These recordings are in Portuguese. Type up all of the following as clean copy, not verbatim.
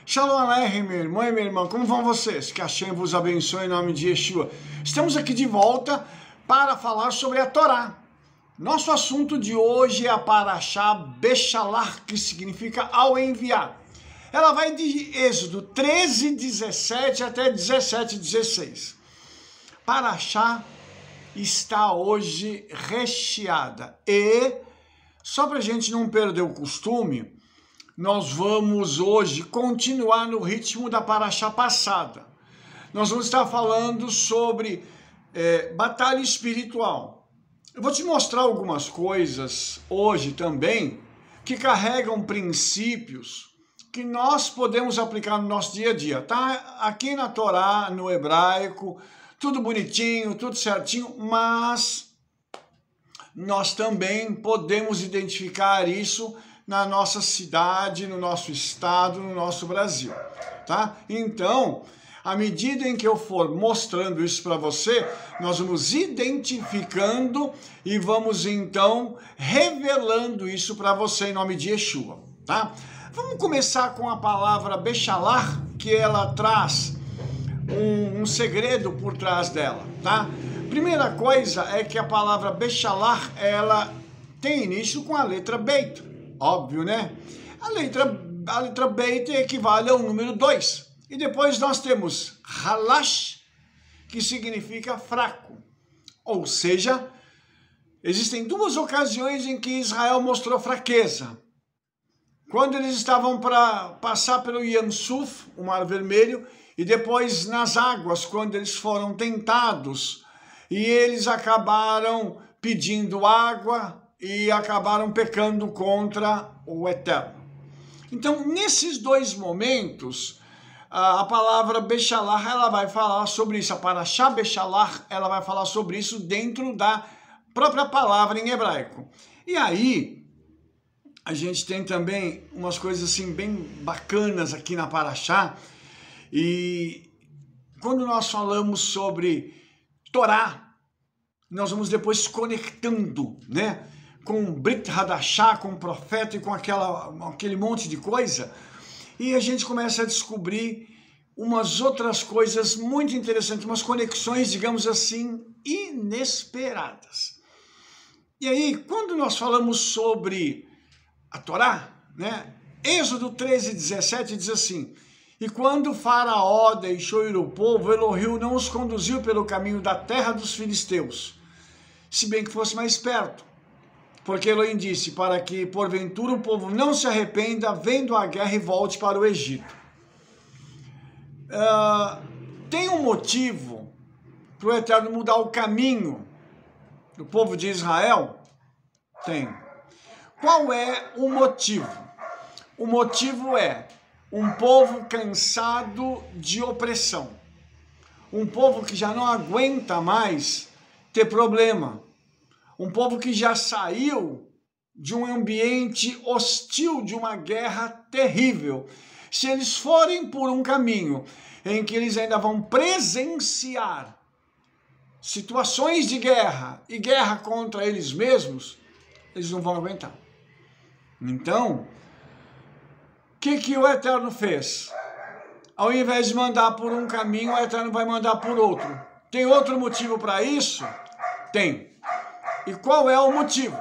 Shalom Aleichem, meu irmão e minha irmã, como vão vocês? Que Hashem vos abençoe em nome de Yeshua. Estamos aqui de volta para falar sobre a Torá. Nosso assunto de hoje é a Parashá Beshalach, que significa ao enviar. Ela vai de Êxodo 13, 17 até 17, 16. Parashá está hoje recheada e, só para a gente não perder o costume, nós vamos hoje continuar no ritmo da Parashá passada. Nós vamos estar falando sobre batalha espiritual. Eu vou te mostrar algumas coisas hoje também que carregam princípios que nós podemos aplicar no nosso dia a dia. Tá aqui na Torá, no hebraico, tudo bonitinho, tudo certinho, mas nós também podemos identificar isso na nossa cidade, no nosso estado, no nosso Brasil, tá? Então, à medida em que eu for mostrando isso para você, nós vamos identificando e vamos então revelando isso para você em nome de Yeshua, tá? Vamos começar com a palavra Beshalach, que ela traz um segredo por trás dela, tá? Primeira coisa é que a palavra Beshalach, ela tem início com a letra Beit. Óbvio, né? A letra Beit equivale ao número 2. E depois nós temos Halash, que significa fraco. Ou seja, existem duas ocasiões em que Israel mostrou fraqueza. Quando eles estavam para passar pelo Yam Suf, o Mar Vermelho, e depois nas águas, quando eles foram tentados, e eles acabaram pedindo água, e acabaram pecando contra o Eterno. Então, nesses dois momentos, a palavra Beshalach, ela vai falar sobre isso. A Parashá Beshalach, ela vai falar sobre isso dentro da própria palavra em hebraico. E aí, a gente tem também umas coisas assim bem bacanas aqui na Parashá. E quando nós falamos sobre Torá, nós vamos depois conectando, né? Com Brit Hadashah, com o profeta e com aquele monte de coisa, e a gente começa a descobrir umas outras coisas muito interessantes, umas conexões, digamos assim, inesperadas. E aí, quando nós falamos sobre a Torá, né, Êxodo 13, 17 diz assim: e quando Faraó deixou ir o povo, Elohim não os conduziu pelo caminho da terra dos filisteus, se bem que fosse mais perto. Porque Elohim disse, para que porventura o povo não se arrependa, vendo a guerra e volte para o Egito. Tem um motivo para o Eterno mudar o caminho do povo de Israel? Tem. Qual é o motivo? O motivo é um povo cansado de opressão. Um povo que já não aguenta mais ter problema. Um povo que já saiu de um ambiente hostil, de uma guerra terrível. Se eles forem por um caminho em que eles ainda vão presenciar situações de guerra e guerra contra eles mesmos, eles não vão aguentar. Então, o que o Eterno fez? Ao invés de mandar por um caminho, o Eterno vai mandar por outro. Tem outro motivo para isso? Tem. E qual é o motivo?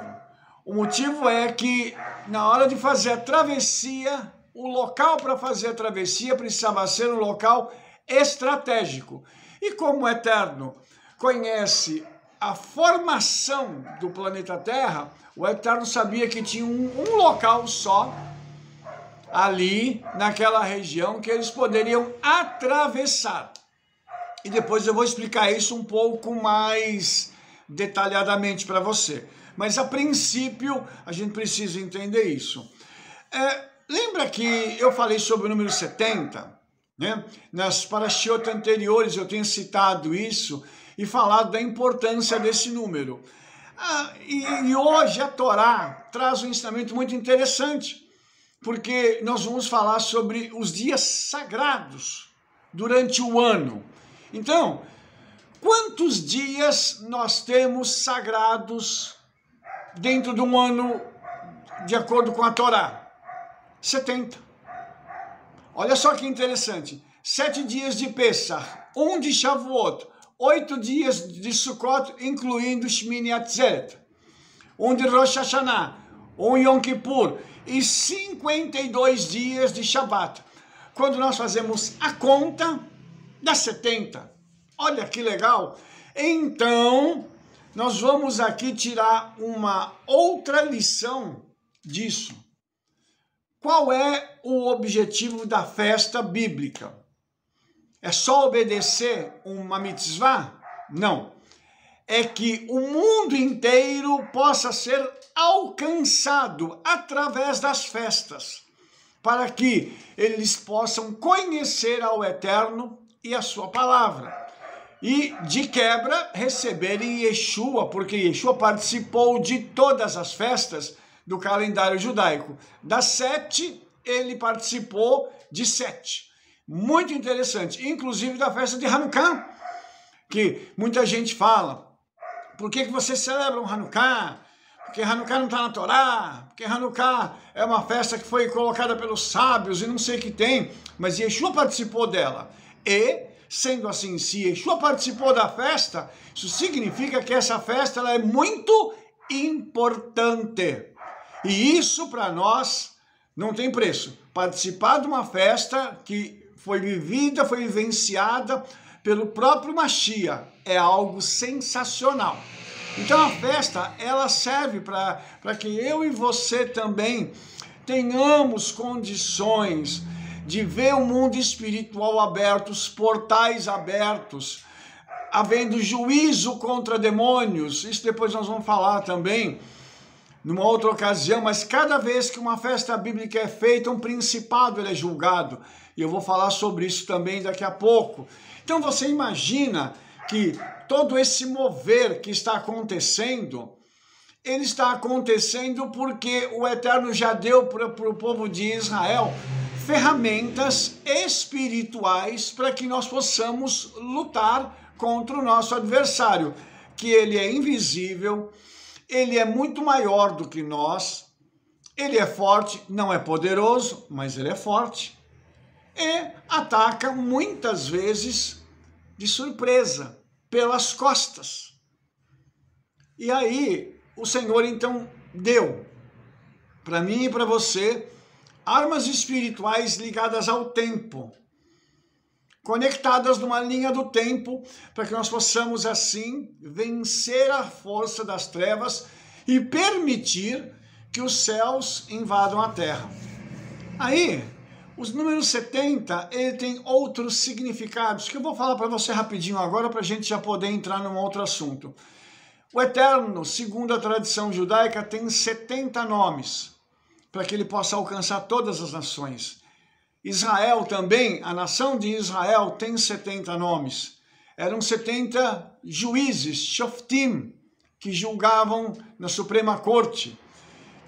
O motivo é que na hora de fazer a travessia, o local para fazer a travessia precisava ser um local estratégico. E como o Eterno conhece a formação do planeta Terra, o Eterno sabia que tinha um local só ali naquela região que eles poderiam atravessar. E depois eu vou explicar isso um pouco mais detalhadamente para você. Mas a princípio a gente precisa entender isso. Lembra que eu falei sobre o número 70? Né? Nas parashiot anteriores eu tenho citado isso e falado da importância desse número. E hoje a Torá traz um ensinamento muito interessante, porque nós vamos falar sobre os dias sagrados durante o ano. Então, quantos dias nós temos sagrados dentro de um ano de acordo com a Torá? 70. Olha só que interessante. 7 dias de Pesach, 1 de Shavuot, 8 dias de Sukkot, incluindo Shmini Atzeret, 1 de Rosh Hashanah, 1 Yom Kippur e 52 dias de Shabbat. Quando nós fazemos a conta, dá 70. Olha que legal. Então, nós vamos aqui tirar uma outra lição disso. Qual é o objetivo da festa bíblica? É só obedecer uma mitzvah? Não. É que o mundo inteiro possa ser alcançado através das festas, para que eles possam conhecer ao Eterno e a sua palavra. E, de quebra, receberem Yeshua, porque Yeshua participou de todas as festas do calendário judaico. Das 7, ele participou de 7. Muito interessante, inclusive da festa de Hanukkah, que muita gente fala, por que vocês celebram Hanukkah? Porque Hanukkah não está na Torá, porque Hanukkah é uma festa que foi colocada pelos sábios e não sei o que tem, mas Yeshua participou dela. E, sendo assim, se Yeshua participou da festa, isso significa que essa festa ela é muito importante. E isso para nós não tem preço. Participar de uma festa que foi vivida, foi vivenciada pelo próprio Mashiach é algo sensacional. Então a festa, ela serve para que eu e você também tenhamos condições de ver o mundo espiritual aberto, os portais abertos, havendo juízo contra demônios. Isso depois nós vamos falar também numa outra ocasião, mas cada vez que uma festa bíblica é feita, um principado ele é julgado. E eu vou falar sobre isso também daqui a pouco. Então você imagina que todo esse mover que está acontecendo, ele está acontecendo porque o Eterno já deu para o povo de Israel ferramentas espirituais para que nós possamos lutar contra o nosso adversário, que ele é invisível, ele é muito maior do que nós, ele é forte, não é poderoso, mas ele é forte, e ataca muitas vezes de surpresa, pelas costas. E aí, o Senhor então deu para mim e para você armas espirituais ligadas ao tempo, conectadas numa linha do tempo, para que nós possamos assim vencer a força das trevas e permitir que os céus invadam a terra. Aí, os números 70, ele tem outros significados, que eu vou falar para você rapidinho agora, para a gente já poder entrar num outro assunto. O Eterno, segundo a tradição judaica, tem 70 nomes, para que ele possa alcançar todas as nações. Israel também, a nação de Israel tem 70 nomes. Eram 70 juízes, shoftim, que julgavam na Suprema Corte.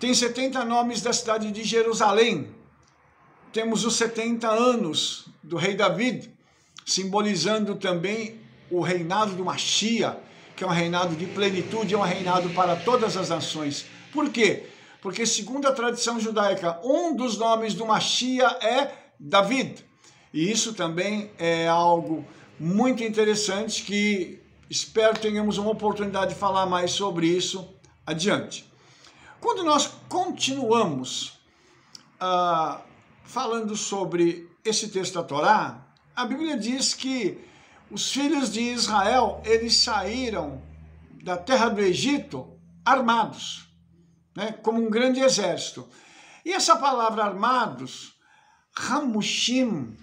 Tem 70 nomes da cidade de Jerusalém. Temos os 70 anos do rei David, simbolizando também o reinado do Mashiach, que é um reinado de plenitude, é um reinado para todas as nações. Por quê? Porque, segundo a tradição judaica, um dos nomes do Mashiach é David. E isso também é algo muito interessante que espero tenhamos uma oportunidade de falar mais sobre isso adiante. Quando nós continuamos falando sobre esse texto da Torá, a Bíblia diz que os filhos de Israel, eles saíram da terra do Egito armados, né, como um grande exército. E essa palavra armados, Hamushim,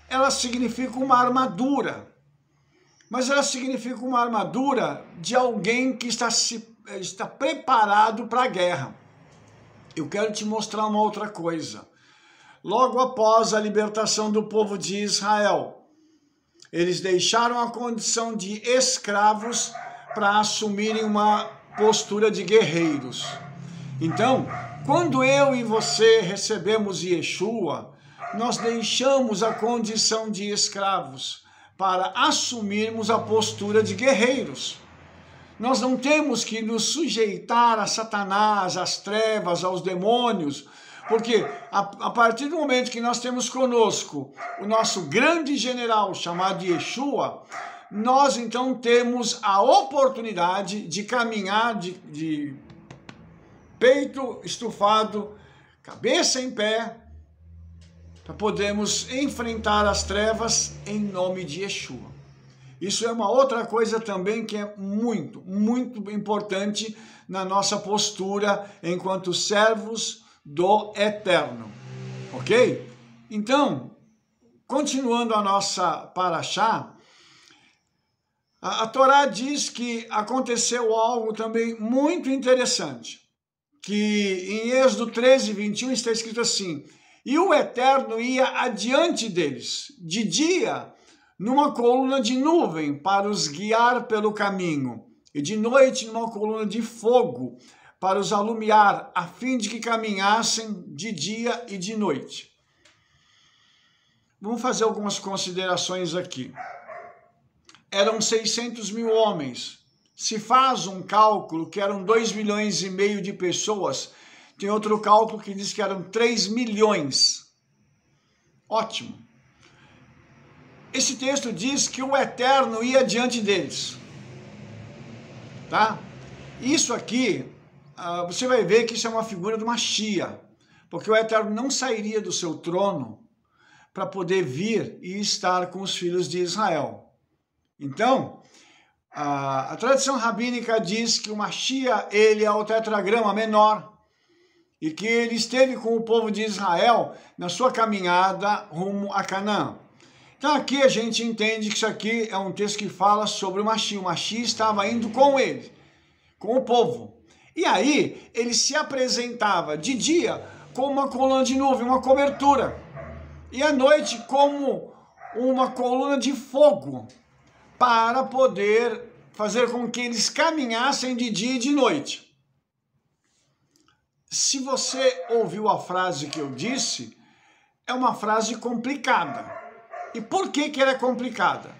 ela significa uma armadura, mas ela significa uma armadura de alguém que está preparado para a guerra. Eu quero te mostrar uma outra coisa. Logo após a libertação do povo de Israel, eles deixaram a condição de escravos para assumirem uma postura de guerreiros. Então, quando eu e você recebemos Yeshua, nós deixamos a condição de escravos para assumirmos a postura de guerreiros. Nós não temos que nos sujeitar a Satanás, às trevas, aos demônios, Porque a partir do momento que nós temos conosco o nosso grande general chamado Yeshua, nós então temos a oportunidade de caminhar de peito estufado, cabeça em pé, para podermos enfrentar as trevas em nome de Yeshua. Isso é uma outra coisa também que é muito, muito importante na nossa postura enquanto servos do Eterno, ok? Então, continuando a nossa paraxá, a Torá diz que aconteceu algo também muito interessante, que em Êxodo 13, 21 está escrito assim: e o Eterno ia adiante deles, de dia, numa coluna de nuvem para os guiar pelo caminho, e de noite numa coluna de fogo para os alumiar, a fim de que caminhassem de dia e de noite. Vamos fazer algumas considerações aqui. Eram 600 mil homens. Se faz um cálculo que eram 2,5 milhões de pessoas, tem outro cálculo que diz que eram 3 milhões. Ótimo. Esse texto diz que o Eterno ia diante deles. Tá? Isso aqui, você vai ver que isso é uma figura do Mashiach, porque o Eterno não sairia do seu trono para poder vir e estar com os filhos de Israel. Então, a tradição rabínica diz que o Mashiach, ele é o tetragrama menor, e que ele esteve com o povo de Israel na sua caminhada rumo a Canaã. Então aqui a gente entende que isso aqui é um texto que fala sobre o Mashiach. O Mashiach estava indo com ele, com o povo. E aí ele se apresentava de dia como uma coluna de nuvem, uma cobertura, e à noite como uma coluna de fogo, para poder fazer com que eles caminhassem de dia e de noite. Se você ouviu a frase que eu disse, é uma frase complicada. E por que ela é complicada?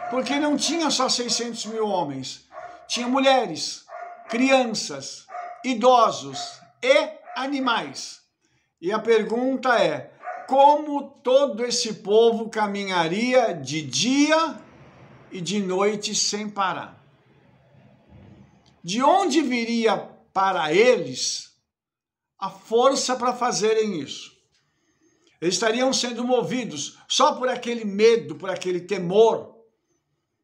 Porque não tinha só 600 mil homens, tinha mulheres, crianças, idosos e animais. E a pergunta é: como todo esse povo caminharia de dia e de noite sem parar? De onde viria para eles a força para fazerem isso? Eles estariam sendo movidos só por aquele medo, por aquele temor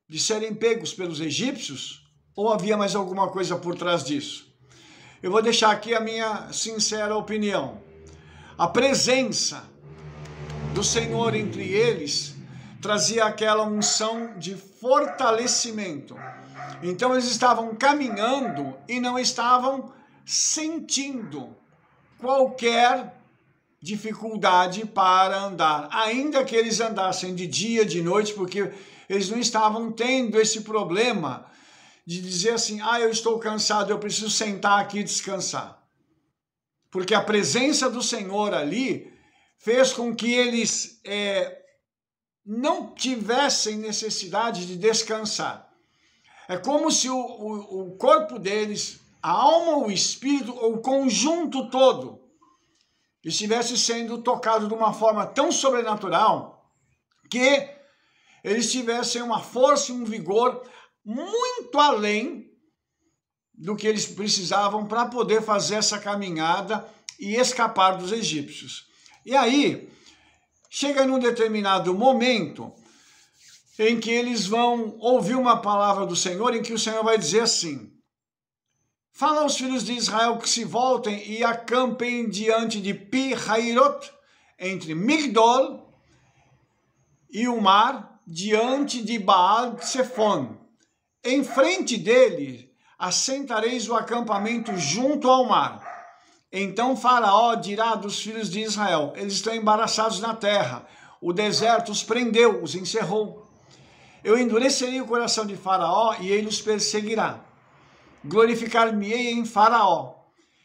de serem pegos pelos egípcios? Ou havia mais alguma coisa por trás disso? Eu vou deixar aqui a minha sincera opinião. A presença do Senhor entre eles trazia aquela unção de fortalecimento. Então eles estavam caminhando e não estavam sentindo qualquer dificuldade para andar, ainda que eles andassem de dia, de noite, porque eles não estavam tendo esse problema de dizer assim: eu estou cansado, eu preciso sentar aqui e descansar. Porque a presença do Senhor ali fez com que eles não tivessem necessidade de descansar. É como se o corpo deles, a alma, o espírito, o conjunto todo, estivesse sendo tocado de uma forma tão sobrenatural que eles tivessem uma força e um vigor muito além do que eles precisavam para poder fazer essa caminhada e escapar dos egípcios. E aí, chega num determinado momento em que eles vão ouvir uma palavra do Senhor, em que o Senhor vai dizer assim: fala aos filhos de Israel que se voltem e acampem diante de Pi-Hairot, entre Migdol e o mar, diante de Baal-Tsefon. Em frente dele assentareis o acampamento junto ao mar. Então Faraó dirá dos filhos de Israel: eles estão embaraçados na terra, o deserto os prendeu, os encerrou. Eu endurecerei o coração de Faraó e ele os perseguirá. Glorificar-me-ei em Faraó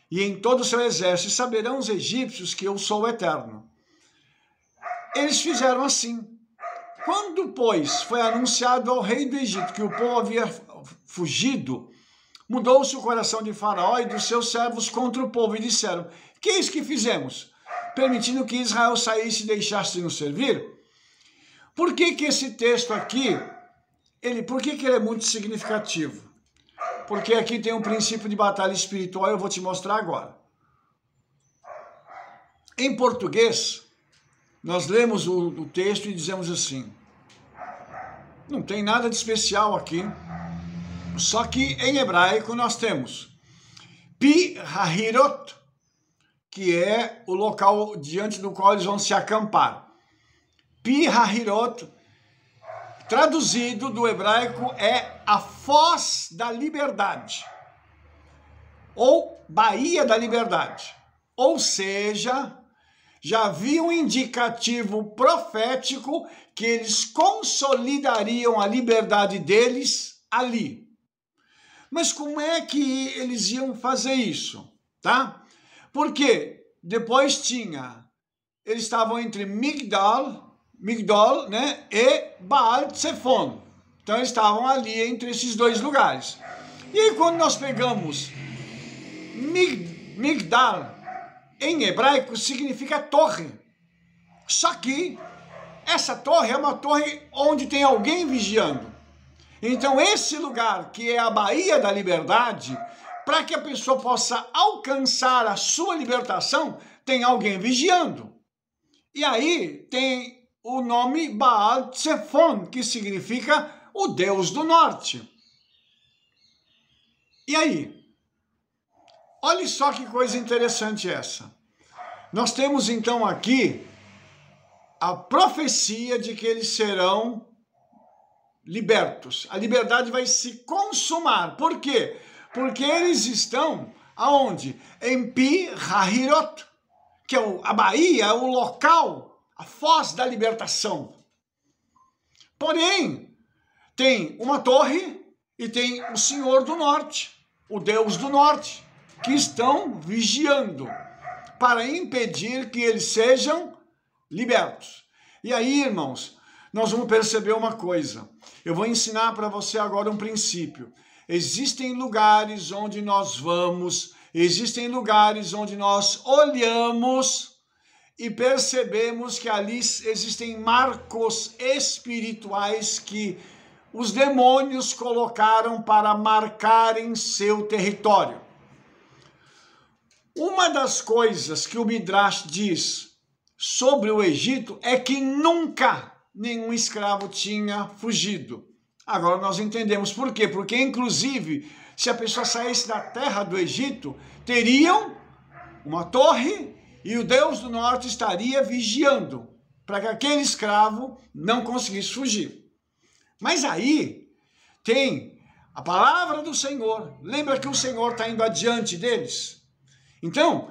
e em todo o seu exército, e saberão os egípcios que eu sou o Eterno. Eles fizeram assim. Quando, pois, foi anunciado ao rei do Egito que o povo havia fugido, mudou-se o coração de Faraó e dos seus servos contra o povo, e disseram: que é isso que fizemos? permitindo que Israel saísse e deixasse de nos servir. Por que que esse texto aqui, por que que ele é muito significativo? Porque aqui tem um princípio de batalha espiritual, eu vou te mostrar agora. Em português, nós lemos o texto e dizemos assim, não tem nada de especial aqui, só que em hebraico nós temos Pi Hahirot, que é o local diante do qual eles vão se acampar. Pi Hahirot, traduzido do hebraico, é a Foz da Liberdade, ou Baía da Liberdade. Ou seja, já havia um indicativo profético que eles consolidariam a liberdade deles ali. Mas como é que eles iam fazer isso? Tá? Porque depois eles estavam entre Migdol, né, e Baal-Tsefon. Então eles estavam ali entre esses dois lugares. E aí quando nós pegamos Migdal, em hebraico significa torre. Só que essa torre é uma torre onde tem alguém vigiando. Então esse lugar, que é a Baía da Liberdade, para que a pessoa possa alcançar a sua libertação, tem alguém vigiando. E aí tem o nome Baal-Tsefon, que significa o Deus do Norte. E aí? Olha só que coisa interessante essa. Nós temos então aqui a profecia de que eles serão libertos. A liberdade vai se consumar. Por quê? Porque eles estão aonde? Em Pi Hahirot, que é a Baía, o local, a foz da libertação. Porém, tem uma torre e tem o Senhor do Norte, o Deus do Norte, que estão vigiando para impedir que eles sejam libertos. E aí, irmãos, nós vamos perceber uma coisa. Eu vou ensinar para você agora um princípio. Existem lugares onde nós vamos, existem lugares onde nós olhamos e percebemos que ali existem marcos espirituais que os demônios colocaram para marcarem seu território. Uma das coisas que o Midrash diz sobre o Egito é que nunca nenhum escravo tinha fugido. Agora nós entendemos por quê. Porque, inclusive, se a pessoa saísse da terra do Egito, teriam uma torre e o Deus do Norte estaria vigiando para que aquele escravo não conseguisse fugir. Mas aí tem a palavra do Senhor. Lembra que o Senhor está indo adiante deles? Então,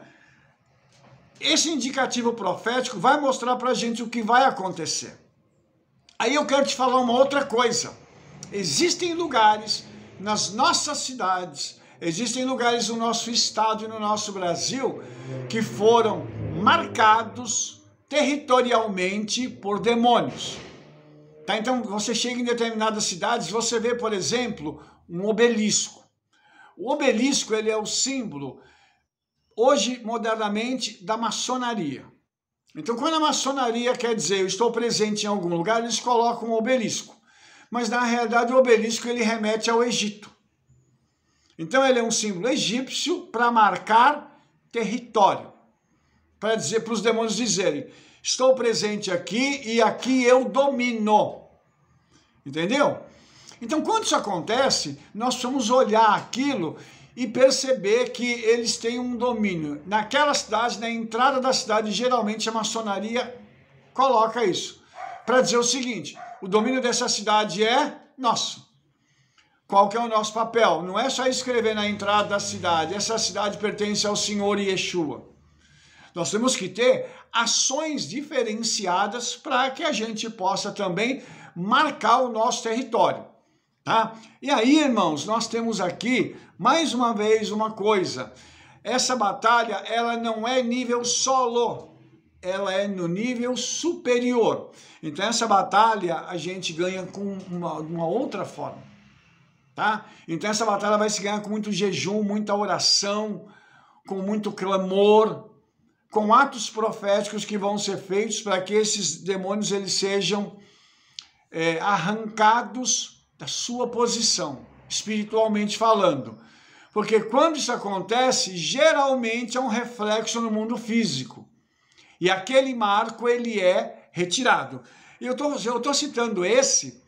esse indicativo profético vai mostrar para a gente o que vai acontecer. Aí eu quero te falar uma outra coisa. Existem lugares nas nossas cidades, existem lugares no nosso estado e no nosso Brasil que foram marcados territorialmente por demônios. Tá? Então, você chega em determinadas cidades, você vê, por exemplo, um obelisco. O obelisco, ele é o símbolo, hoje, modernamente, da maçonaria. Então, quando a maçonaria quer dizer eu estou presente em algum lugar, eles colocam um obelisco. Mas, na realidade, o obelisco ele remete ao Egito. Então, ele é um símbolo egípcio para marcar território. Para dizer, para os demônios dizerem, estou presente aqui e aqui eu domino. Entendeu? Então, quando isso acontece, nós precisamos olhar aquilo e perceber que eles têm um domínio. Naquela cidade, na entrada da cidade, geralmente a maçonaria coloca isso. Para dizer o seguinte, o domínio dessa cidade é nosso. Qual que é o nosso papel? Não é só escrever na entrada da cidade, essa cidade pertence ao Senhor Yeshua. Nós temos que ter ações diferenciadas para que a gente possa também marcar o nosso território. Tá? E aí, irmãos, nós temos aqui, mais uma vez, uma coisa. Essa batalha, ela não é nível solo, ela é no nível superior. Então, essa batalha a gente ganha com uma outra forma. Tá? Então, essa batalha vai se ganhar com muito jejum, muita oração, com muito clamor, com atos proféticos que vão ser feitos para que esses demônios eles sejam arrancados da sua posição, espiritualmente falando. Porque quando isso acontece, geralmente é um reflexo no mundo físico. E aquele marco, ele é retirado. E eu tô citando esse,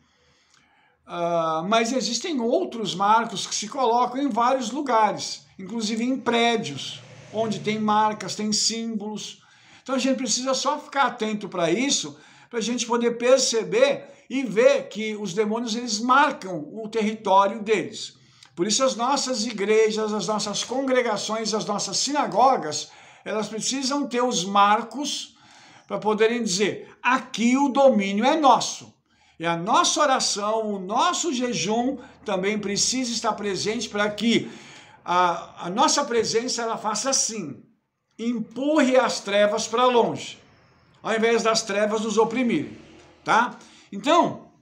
mas existem outros marcos que se colocam em vários lugares, inclusive em prédios, onde tem marcas, tem símbolos. Então a gente precisa só ficar atento para isso, para a gente poder perceber e ver que os demônios eles marcam o território deles. Por isso as nossas igrejas, as nossas congregações, as nossas sinagogas, elas precisam ter os marcos para poderem dizer, aqui o domínio é nosso. E a nossa oração, o nosso jejum também precisa estar presente para que a nossa presença ela faça assim, empurre as trevas para longe, ao invés das trevas nos oprimirem, tá? Então,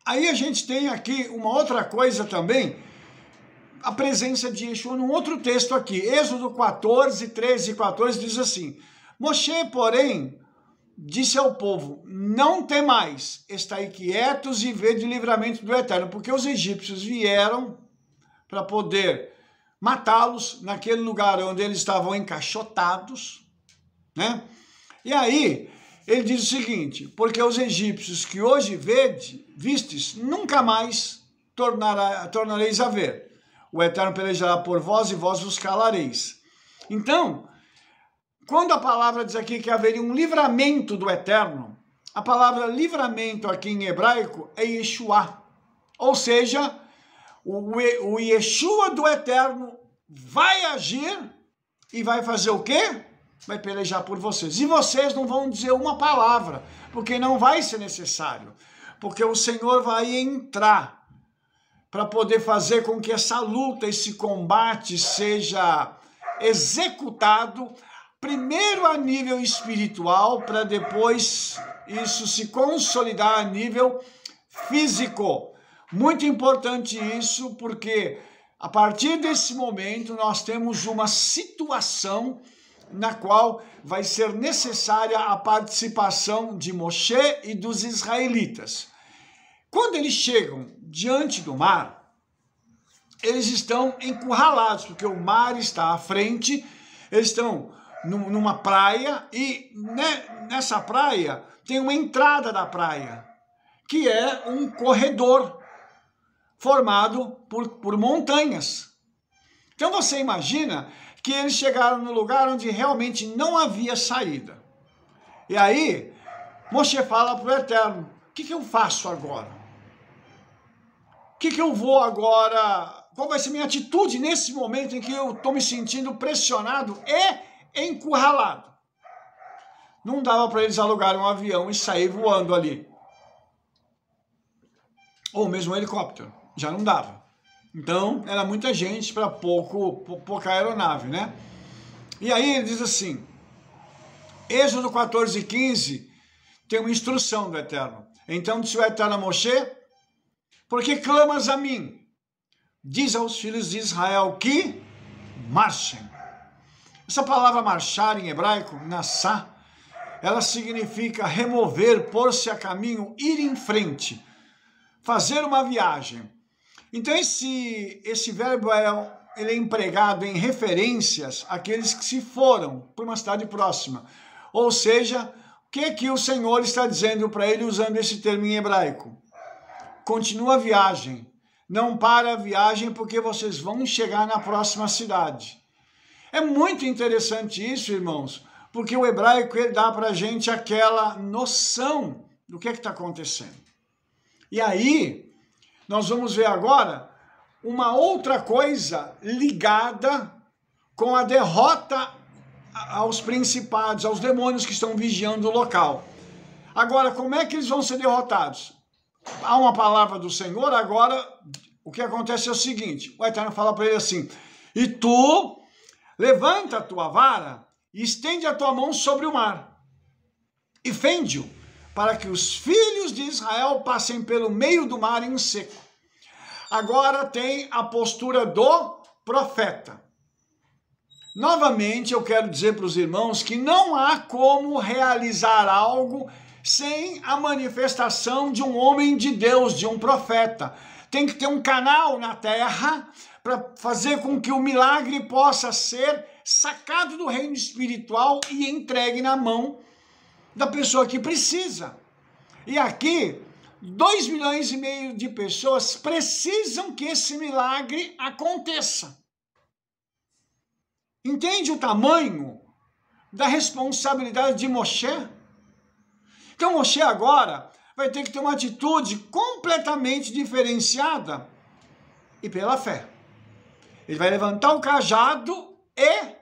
aí a gente tem aqui uma outra coisa também, a presença de Yeshua num outro texto aqui, Êxodo 14, 13 e 14 diz assim, Moshe, porém, disse ao povo, não temais, estai quietos e vede o livramento do Eterno, porque os egípcios vieram para poder matá-los naquele lugar onde eles estavam encaixotados, né? E aí, ele diz o seguinte, porque os egípcios que hoje vistes, nunca mais tornareis a ver. O Eterno pelejará por vós e vós vos calareis. Então, quando a palavra diz aqui que haveria um livramento do Eterno, a palavra livramento aqui em hebraico é Yeshua. Ou seja, o Yeshua do Eterno vai agir e vai fazer o quê? Vai pelejar por vocês. E vocês não vão dizer uma palavra, porque não vai ser necessário. Porque o Senhor vai entrar para poder fazer com que essa luta, esse combate seja executado primeiro a nível espiritual, para depois isso se consolidar a nível físico. Muito importante isso, porque a partir desse momento nós temos uma situação na qual vai ser necessária a participação de Moshe e dos israelitas. Quando eles chegam diante do mar, eles estão encurralados, porque o mar está à frente, eles estão numa praia e nessa praia tem uma entrada da praia, que é um corredor formado por montanhas. Então você imagina que eles chegaram no lugar onde realmente não havia saída. E aí, Moshe fala para o Eterno, o que eu faço agora? O que eu vou agora? Qual vai ser minha atitude nesse momento em que eu estou me sentindo pressionado e encurralado? Não dava para eles alugarem um avião e sair voando ali. Ou mesmo um helicóptero. Já não dava. Então, era muita gente para pouca aeronave, né? E aí ele diz assim, Êxodo 14, 15, tem uma instrução do Eterno. Então disse o Eterno a Moshe, por que clamas a mim? Diz aos filhos de Israel que marchem. Essa palavra marchar em hebraico, nassá, ela significa remover, pôr-se a caminho, ir em frente, fazer uma viagem. Então esse verbo ele é empregado em referências àqueles que se foram para uma cidade próxima. Ou seja, o que o Senhor está dizendo para ele usando esse termo em hebraico? Continua a viagem. Não para a viagem porque vocês vão chegar na próxima cidade. É muito interessante isso, irmãos, porque o hebraico ele dá para a gente aquela noção do que está acontecendo. E aí, nós vamos ver agora uma outra coisa ligada com a derrota aos principados, aos demônios que estão vigiando o local. Agora, como é que eles vão ser derrotados? Há uma palavra do Senhor, agora o que acontece é o seguinte, o Eterno fala para ele assim, e tu levanta a tua vara e estende a tua mão sobre o mar e fende-o, para que os filhos de Israel passem pelo meio do mar em seco. Agora tem a postura do profeta. Novamente, eu quero dizer para os irmãos que não há como realizar algo sem a manifestação de um homem de Deus, de um profeta. Tem que ter um canal na terra para fazer com que o milagre possa ser sacado do reino espiritual e entregue na mão da pessoa que precisa. E aqui, 2,5 milhões de pessoas precisam que esse milagre aconteça. Entende o tamanho da responsabilidade de Moshe? Então Moshe agora vai ter que ter uma atitude completamente diferenciada e pela fé. Ele vai levantar o cajado e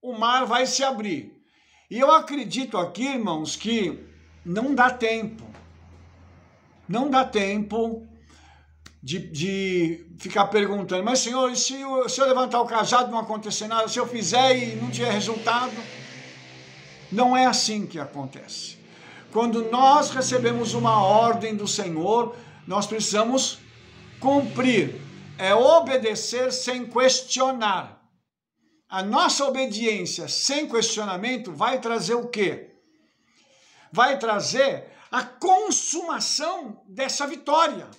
o mar vai se abrir. E eu acredito aqui, irmãos, que não dá tempo. Não dá tempo de ficar perguntando, mas Senhor, se eu levantar o cajado não acontecer nada, se eu fizer e não tiver resultado? Não é assim que acontece. Quando nós recebemos uma ordem do Senhor, nós precisamos cumprir, é obedecer sem questionar. A nossa obediência sem questionamento vai trazer o quê? Vai trazer a consumação dessa vitória.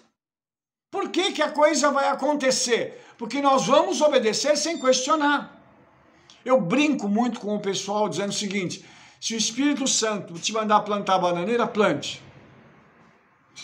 Por que a coisa vai acontecer? Porque nós vamos obedecer sem questionar. Eu brinco muito com o pessoal dizendo o seguinte, se o Espírito Santo te mandar plantar bananeira, plante.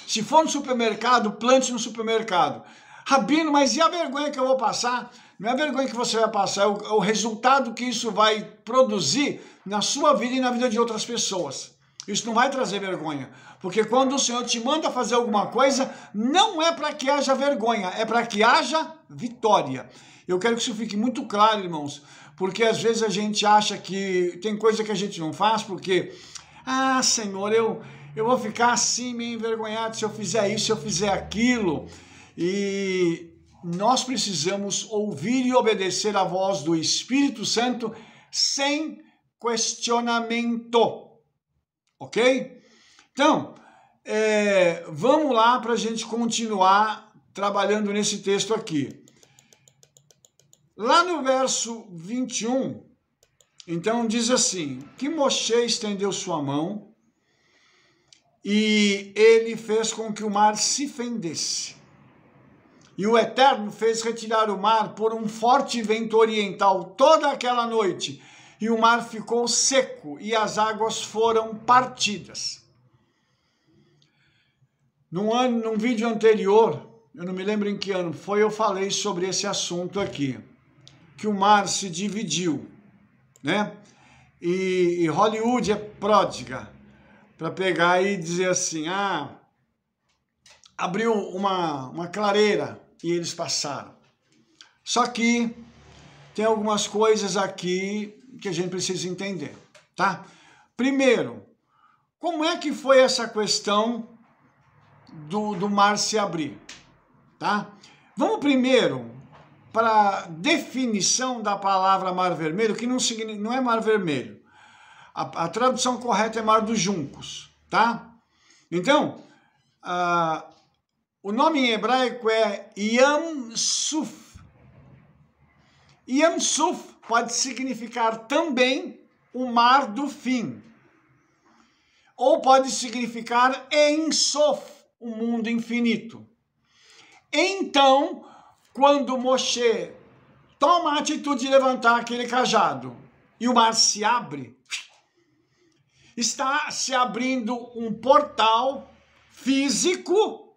Se for no supermercado, plante no supermercado. Rabino, mas e a vergonha que eu vou passar? Não é a vergonha que você vai passar, é o resultado que isso vai produzir na sua vida e na vida de outras pessoas. Isso não vai trazer vergonha, porque quando o Senhor te manda fazer alguma coisa, não é para que haja vergonha, é para que haja vitória. Eu quero que isso fique muito claro, irmãos, porque às vezes a gente acha que tem coisa que a gente não faz, porque, Senhor, eu vou ficar assim meio envergonhado se eu fizer isso, se eu fizer aquilo. E nós precisamos ouvir e obedecer a voz do Espírito Santo sem questionamento. Ok? Então, vamos lá para a gente continuar trabalhando nesse texto aqui. Lá no verso 21, então diz assim, que Moshe estendeu sua mão e ele fez com que o mar se fendesse. E o Eterno fez retirar o mar por um forte vento oriental toda aquela noite, e o mar ficou seco e as águas foram partidas. Num vídeo anterior, eu não me lembro em que ano foi, eu falei sobre esse assunto aqui, que o mar se dividiu, né? E Hollywood é pródiga para pegar e dizer assim, abriu uma clareira e eles passaram. Só que tem algumas coisas aqui que a gente precisa entender, tá? Primeiro, como é que foi essa questão do mar se abrir, tá? Vamos primeiro para a definição da palavra mar vermelho, que não é mar vermelho. A tradução correta é mar dos juncos, tá? Então, o nome em hebraico é Yam Suf. Yam Suf pode significar também o mar do fim. Ou pode significar Ein Sof, o mundo infinito. Então, quando Moshe toma a atitude de levantar aquele cajado e o mar se abre, está se abrindo um portal físico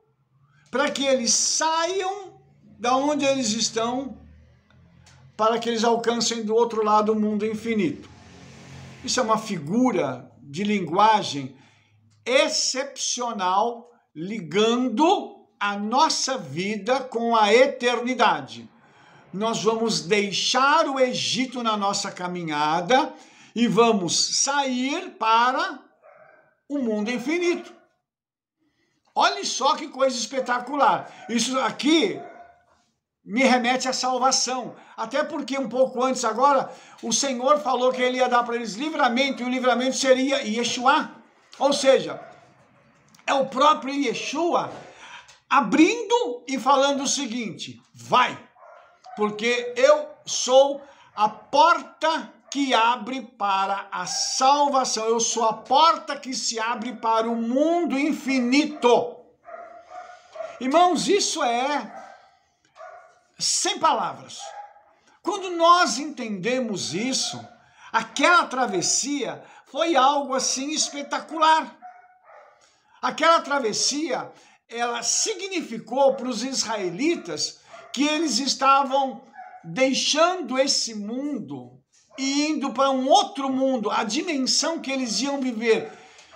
para que eles saiam da onde eles estão, para que eles alcancem do outro lado o mundo infinito. Isso é uma figura de linguagem excepcional, ligando a nossa vida com a eternidade. Nós vamos deixar o Egito na nossa caminhada e vamos sair para o mundo infinito. Olha só que coisa espetacular. Isso aqui me remete à salvação. Até porque um pouco antes agora, o Senhor falou que ele ia dar para eles livramento, e o livramento seria Yeshua. Ou seja, é o próprio Yeshua abrindo e falando o seguinte, vai, porque eu sou a porta que abre para a salvação. Eu sou a porta que se abre para o mundo infinito. Irmãos, isso é sem palavras. Quando nós entendemos isso, aquela travessia foi algo assim espetacular. Aquela travessia, ela significou para os israelitas que eles estavam deixando esse mundo e indo para um outro mundo. A dimensão que eles iam viver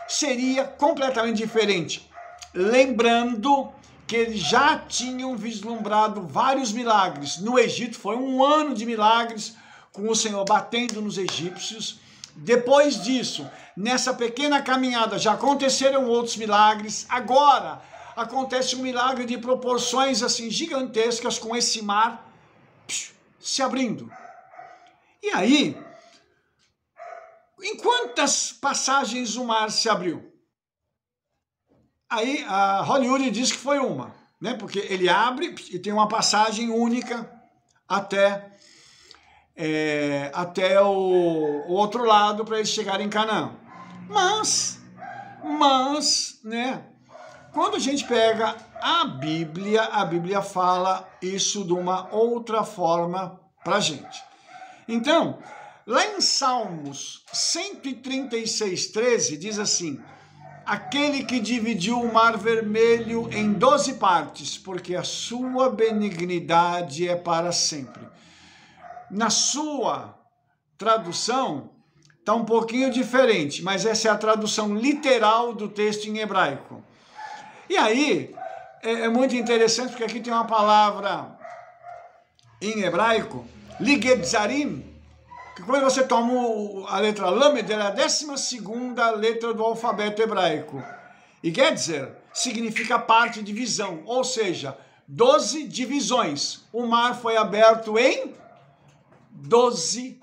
seria completamente diferente. Lembrando que eles já tinham vislumbrado vários milagres. No Egito foi um ano de milagres, com o Senhor batendo nos egípcios. Depois disso, nessa pequena caminhada, já aconteceram outros milagres. Agora, acontece um milagre de proporções assim gigantescas, com esse mar se abrindo. E aí, em quantas passagens o mar se abriu? Aí a Hollywood diz que foi uma, né? Porque ele abre e tem uma passagem única até o outro lado para eles chegarem em Canaã. Mas, né? Quando a gente pega a Bíblia fala isso de uma outra forma para a gente. Então, lá em Salmos 136:13 diz assim: aquele que dividiu o mar vermelho em 12 partes, porque a sua benignidade é para sempre. Na sua tradução, está um pouquinho diferente, mas essa é a tradução literal do texto em hebraico. E aí, é muito interessante, porque aqui tem uma palavra em hebraico, ligebzarim, que quando você toma a letra Lamed, ela é a 12ª letra do alfabeto hebraico. E Getzer significa parte, divisão, ou seja, 12 divisões. O mar foi aberto em 12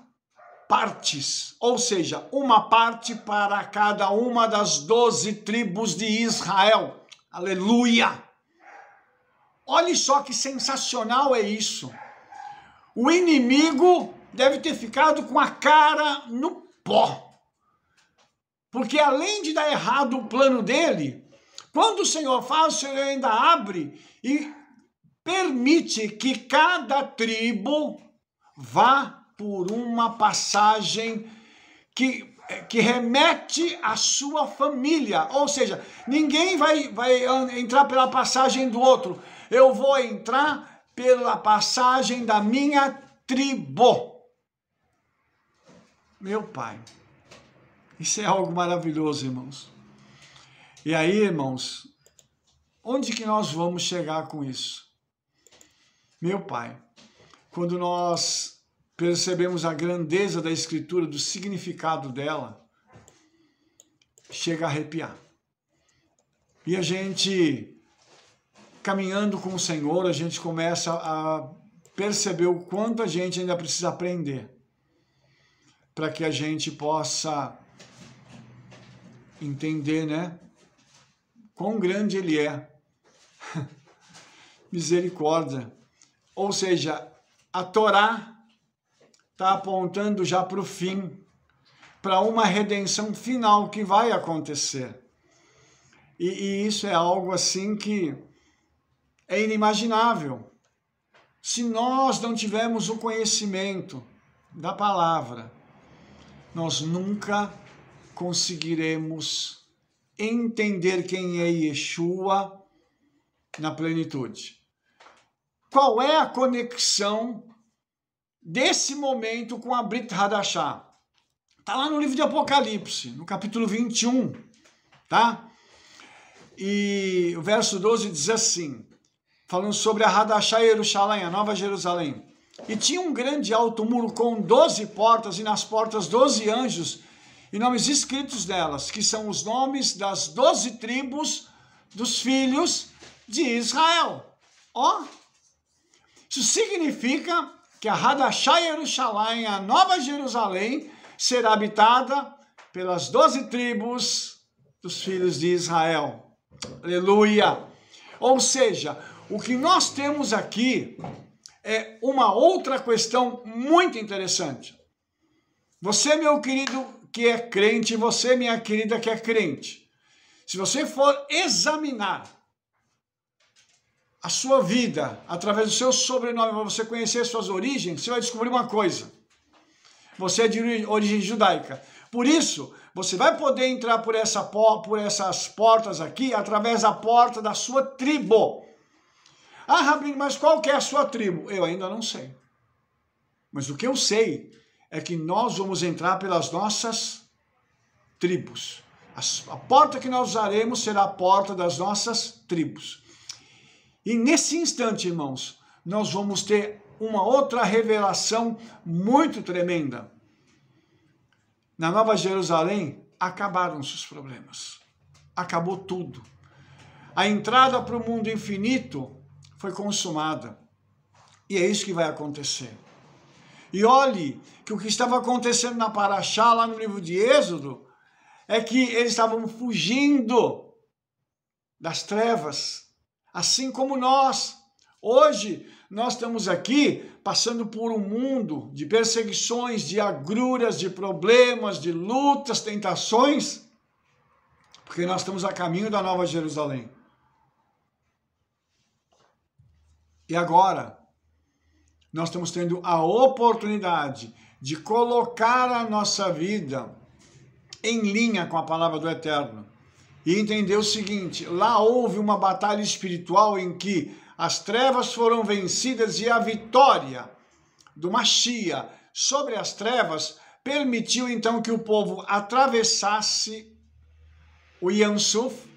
partes, ou seja, uma parte para cada uma das 12 tribos de Israel. Aleluia! Olha só que sensacional é isso. O inimigo deve ter ficado com a cara no pó. Porque além de dar errado o plano dele, quando o Senhor faz, o Senhor ainda abre e permite que cada tribo vá por uma passagem que remete à sua família. Ou seja, ninguém vai entrar pela passagem do outro. Eu vou entrar pela passagem da minha tribo. Meu Pai, isso é algo maravilhoso, irmãos. E aí, irmãos, onde que nós vamos chegar com isso? Meu Pai, quando nós percebemos a grandeza da Escritura, do significado dela, chega a arrepiar. E a gente, caminhando com o Senhor, a gente começa a perceber o quanto a gente ainda precisa aprender, para que a gente possa entender, né? Quão grande Ele é. Misericórdia. Ou seja, a Torá está apontando já para o fim, para uma redenção final que vai acontecer. E isso é algo assim que é inimaginável. Se nós não tivermos o conhecimento da palavra, nós nunca conseguiremos entender quem é Yeshua na plenitude. Qual é a conexão desse momento com a Brit Hadashah? Está lá no livro de Apocalipse, no capítulo 21, tá? E o verso 12 diz assim, falando sobre a Hadashah Yerushalayim, a Nova Jerusalém. E tinha um grande alto muro com 12 portas, e nas portas 12 anjos, e nomes escritos nelas, que são os nomes das 12 tribos dos filhos de Israel. Ó, isso significa que a Hadashah Yerushalayim, a Nova Jerusalém, será habitada pelas 12 tribos dos filhos de Israel. Aleluia! Ou seja, o que nós temos aqui é uma outra questão muito interessante. Você, meu querido, que é crente, você, minha querida, que é crente, se você for examinar a sua vida através do seu sobrenome, para você conhecer suas origens, você vai descobrir uma coisa. Você é de origem judaica. Por isso, você vai poder entrar por essas portas aqui através da porta da sua tribo. Ah, Rabino, mas qual que é a sua tribo? Eu ainda não sei. Mas o que eu sei é que nós vamos entrar pelas nossas tribos. A porta que nós usaremos será a porta das nossas tribos. E nesse instante, irmãos, nós vamos ter uma outra revelação muito tremenda. Na Nova Jerusalém, acabaram-se os problemas. Acabou tudo. A entrada para o mundo infinito foi consumada. E é isso que vai acontecer. E olhe que o que estava acontecendo na Paraxá, lá no livro de Êxodo, é que eles estavam fugindo das trevas, assim como nós. Hoje, nós estamos aqui passando por um mundo de perseguições, de agruras, de problemas, de lutas, tentações, porque nós estamos a caminho da Nova Jerusalém. E agora, nós estamos tendo a oportunidade de colocar a nossa vida em linha com a palavra do Eterno. E entender o seguinte, lá houve uma batalha espiritual em que as trevas foram vencidas e a vitória do Mashiach sobre as trevas permitiu então que o povo atravessasse o Yam Suf,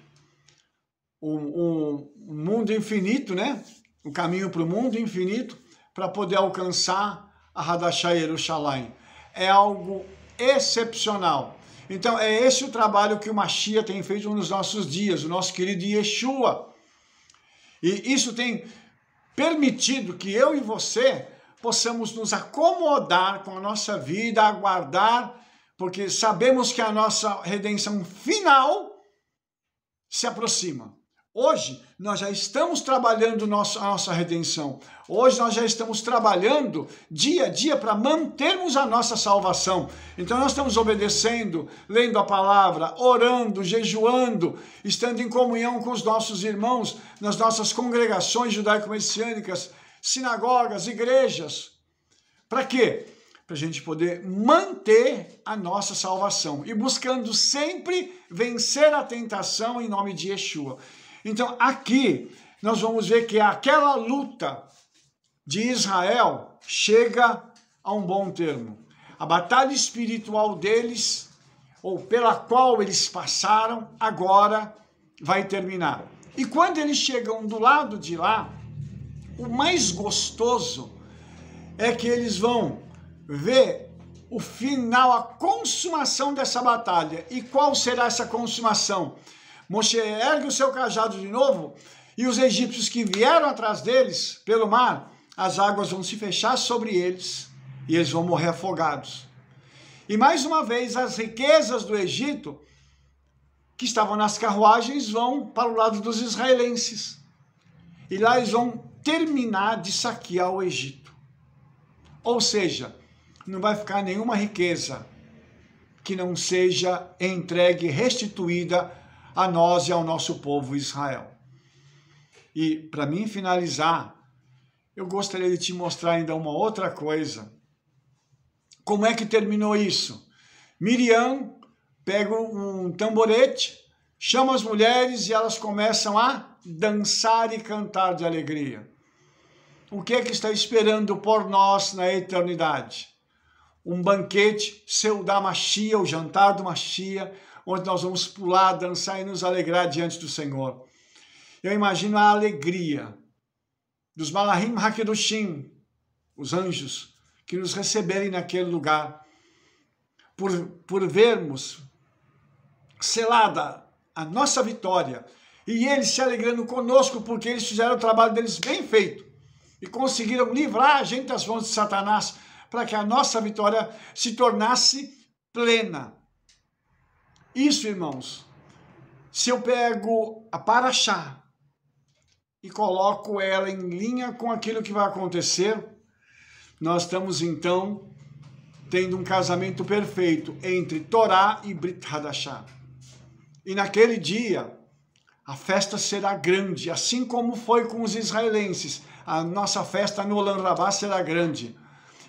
o mundo infinito, né? O caminho para o mundo infinito, para poder alcançar a Hadashah Yerushalayim. É algo excepcional. Então, é esse o trabalho que o Mashiach tem feito nos nossos dias, o nosso querido Yeshua. E isso tem permitido que eu e você possamos nos acomodar com a nossa vida, aguardar, porque sabemos que a nossa redenção final se aproxima. Hoje, nós já estamos trabalhando a nossa redenção. Hoje, nós já estamos trabalhando dia a dia para mantermos a nossa salvação. Então, nós estamos obedecendo, lendo a palavra, orando, jejuando, estando em comunhão com os nossos irmãos nas nossas congregações judaico-messiânicas, sinagogas, igrejas. Para quê? Para a gente poder manter a nossa salvação e buscando sempre vencer a tentação em nome de Yeshua. Então, aqui, nós vamos ver que aquela luta de Israel chega a um bom termo. A batalha espiritual deles, ou pela qual eles passaram, agora vai terminar. E quando eles chegam do lado de lá, o mais gostoso é que eles vão ver o final, a consumação dessa batalha. E qual será essa consumação? Moshe ergue o seu cajado de novo e os egípcios que vieram atrás deles pelo mar, as águas vão se fechar sobre eles e eles vão morrer afogados. E mais uma vez as riquezas do Egito que estavam nas carruagens vão para o lado dos israelenses. E lá eles vão terminar de saquear o Egito. Ou seja, não vai ficar nenhuma riqueza que não seja entregue, restituída a nós e ao nosso povo Israel. E para mim finalizar, eu gostaria de te mostrar ainda uma outra coisa. Como é que terminou isso? Miriam pega um tamborete, chama as mulheres e elas começam a dançar e cantar de alegria. O que é que está esperando por nós na eternidade? Um banquete, Seudá Mashiach, o jantar do Mashiach, onde nós vamos pular, dançar e nos alegrar diante do Senhor. Eu imagino a alegria dos Malachim HaKedoshim, os anjos, que nos receberem naquele lugar, por vermos selada a nossa vitória, e eles se alegrando conosco, porque eles fizeram o trabalho deles bem feito, e conseguiram livrar a gente das mãos de Satanás, para que a nossa vitória se tornasse plena. Isso, irmãos, se eu pego a Paraxá e coloco ela em linha com aquilo que vai acontecer, nós estamos então tendo um casamento perfeito entre Torá e Brit Hadashah. E naquele dia, a festa será grande, assim como foi com os israelenses. A nossa festa no Olam Rabá será grande.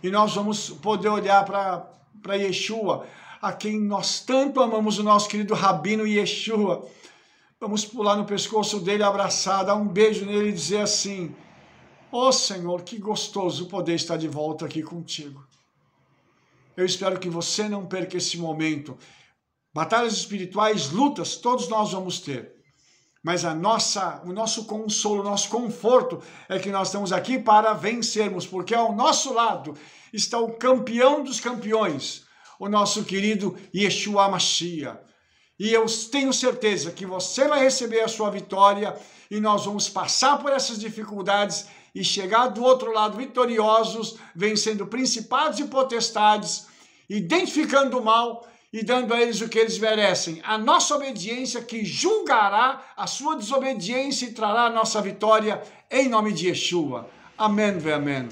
E nós vamos poder olhar para Yeshua, a quem nós tanto amamos, o nosso querido Rabino Yeshua. Vamos pular no pescoço dele, abraçar, dar um beijo nele e dizer assim: ó Senhor, que gostoso poder estar de volta aqui contigo. Eu espero que você não perca esse momento. Batalhas espirituais, lutas, todos nós vamos ter. Mas o nosso consolo, o nosso conforto é que nós estamos aqui para vencermos, porque ao nosso lado está o campeão dos campeões, o nosso querido Yeshua Mashiach. E eu tenho certeza que você vai receber a sua vitória e nós vamos passar por essas dificuldades e chegar do outro lado vitoriosos, vencendo principados e potestades, identificando o mal e dando a eles o que eles merecem. A nossa obediência que julgará a sua desobediência e trará a nossa vitória em nome de Yeshua. Amém, amém.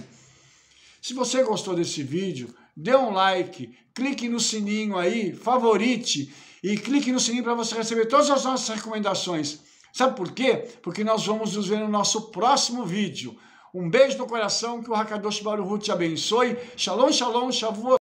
Se você gostou desse vídeo, dê um like, clique no sininho aí, favorite e clique no sininho para você receber todas as nossas recomendações. Sabe por quê? Porque nós vamos nos ver no nosso próximo vídeo. Um beijo no coração, que o Hakadosh Baruch Hu te abençoe. Shalom, shalom, shavuot.